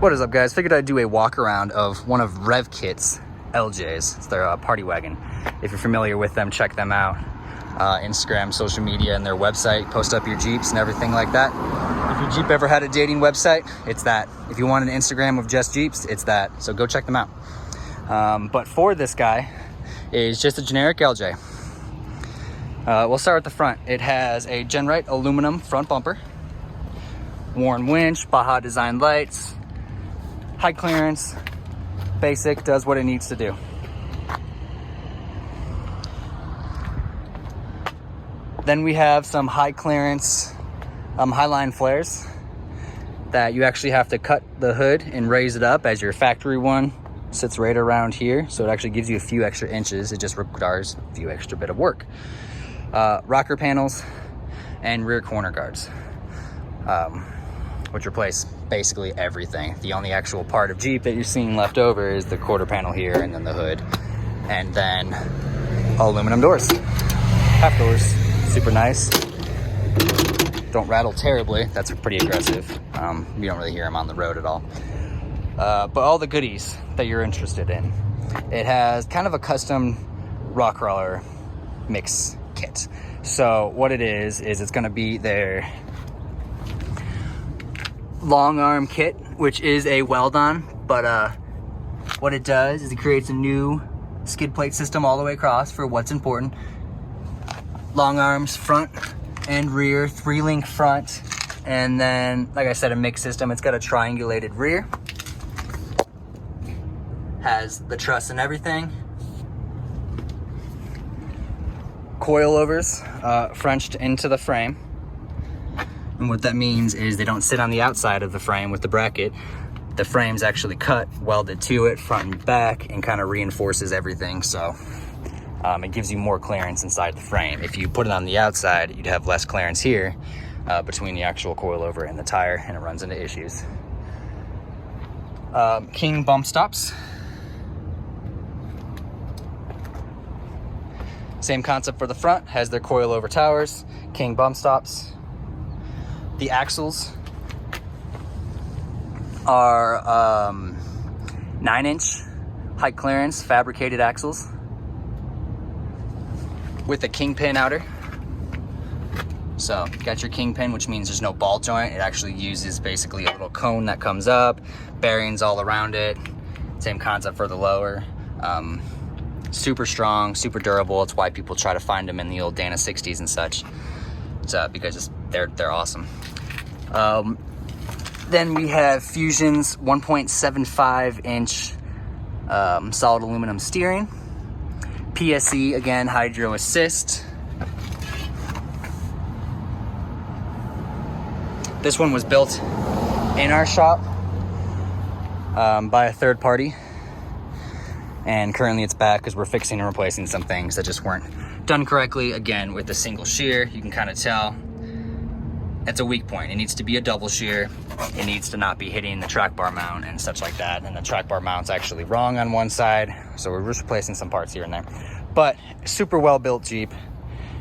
What is up, guys? Figured I'd do a walk around of one of Revkit LJ's. It's their party wagon. If you're familiar with them, check them out. Instagram, social media, and their website. Post up your Jeeps and everything like that. If your Jeep ever had a dating website, it's that. If you want an Instagram of just Jeeps, it's that. So go check them out. But for this guy is just a generic LJ. We'll start at the front. It has a Genrite aluminum front bumper, worn winch, Baja design lights, high clearance, basic, does what it needs to do. Then we have some high clearance Highline flares that you actually have to cut the hood and raise it up, as your factory one sits right around here. So it actually gives you a few extra inches. It just requires a few extra bit of work. Rocker panels and rear corner guards, which replace basically everything. The only actual part of Jeep that you're seeing left over is the quarter panel here, and then the hood, and then aluminum doors. Half doors, super nice. Don't rattle terribly. That's pretty aggressive. You don't really hear them on the road at all. But all the goodies that you're interested in. It has kind of a custom rock crawler mix kit. So what it is it's going to be their long arm kit, which is a weld on, but what it does is it creates a new skid plate system all the way across for what's important. Long arms front and rear, 3-link front, and then, like I said, a mix system. It's got a triangulated rear, has the truss and everything, coilovers Frenched into the frame. And what that means is they don't sit on the outside of the frame with the bracket. The frame's actually cut, welded to it, front and back, and kind of reinforces everything. So it gives you more clearance inside the frame. If you put it on the outside, you'd have less clearance here between the actual coilover and the tire, and it runs into issues. King bump stops. Same concept for the front, has their coilover towers, King bump stops. The axles are 9-inch high clearance fabricated axles with a kingpin outer. So you got your kingpin, which means there's no ball joint. It actually uses basically a little cone that comes up, bearings all around it. Same concept for the lower. Super strong, super durable. It's why people try to find them in the old Dana 60s and such. It's because they're awesome. Then we have Fusion's 1.75-inch solid aluminum steering. PSE, again, hydro assist. This one was built in our shop by a third party, and currently it's back because we're fixing and replacing some things that just weren't done correctly. Again, with the single shear, you can kind of tell it's a weak point. It needs to be a double shear. It needs to not be hitting the track bar mount and such like that. And the track bar mount's actually wrong on one side, so we're just replacing some parts here and there. But super well built Jeep,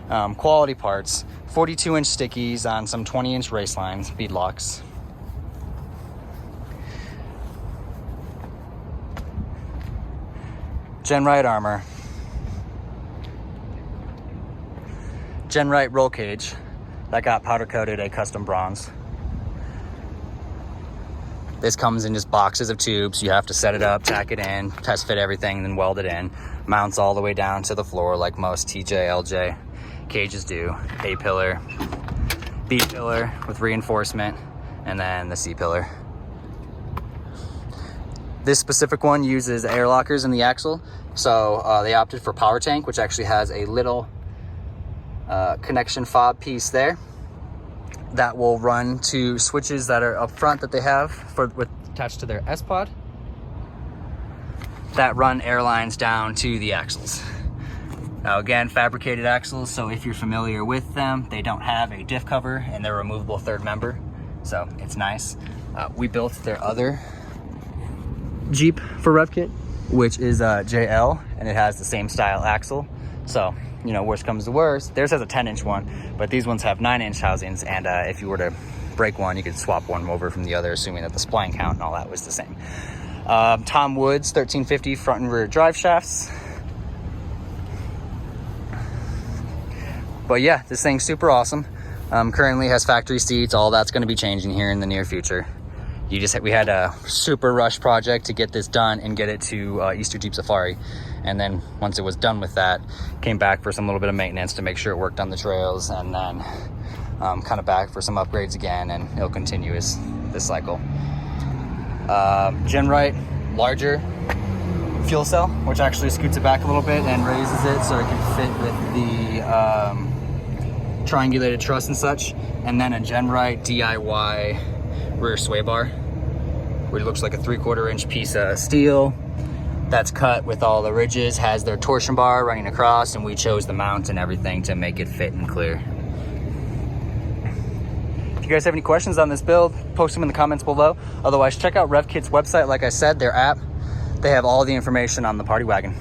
quality parts, 42-inch stickies on some 20-inch race lines, bead locks. Genrite armor, Genrite roll cage that got powder coated a custom bronze. This comes in just boxes of tubes. You have to set it up, tack it in, test fit everything, and then weld it in. Mounts all the way down to the floor like most TJ, LJ cages do. A pillar, B pillar with reinforcement, and then the C pillar. This specific one uses air lockers in the axle, so they opted for power tank, which actually has a little connection fob piece there that will run to switches that are up front that they have attached to their S-Pod that run air lines down to the axles. Now again, fabricated axles, so if you're familiar with them, they don't have a diff cover and they're a removable third member, so it's nice. We built their other Jeep for Revkit, which is JL, and it has the same style axle. So, you know, worst comes to worst, theirs has a 10-inch one, but these ones have 9-inch housings, and if you were to break one, you could swap one over from the other, assuming that the spline count and all that was the same. Tom Woods 1350 front and rear drive shafts. But yeah, this thing's super awesome. Currently has factory seats. All that's going to be changing here in the near future. We had a super rush project to get this done and get it to Easter Jeep Safari. And then once it was done with that, came back for some little bit of maintenance to make sure it worked on the trails, and then kind of back for some upgrades again, and it'll continue this cycle. Genrite larger fuel cell, which actually scoots it back a little bit and raises it so it can fit with the triangulated truss and such. And then a Genrite DIY rear sway bar, where it looks like a 3/4 inch piece of steel that's cut with all the ridges, has their torsion bar running across, and we chose the mount and everything to make it fit and clear. If you guys have any questions on this build, post them in the comments below. Otherwise, check out Revkit's website. Like I said, their app, they have all the information on the Party Wagon.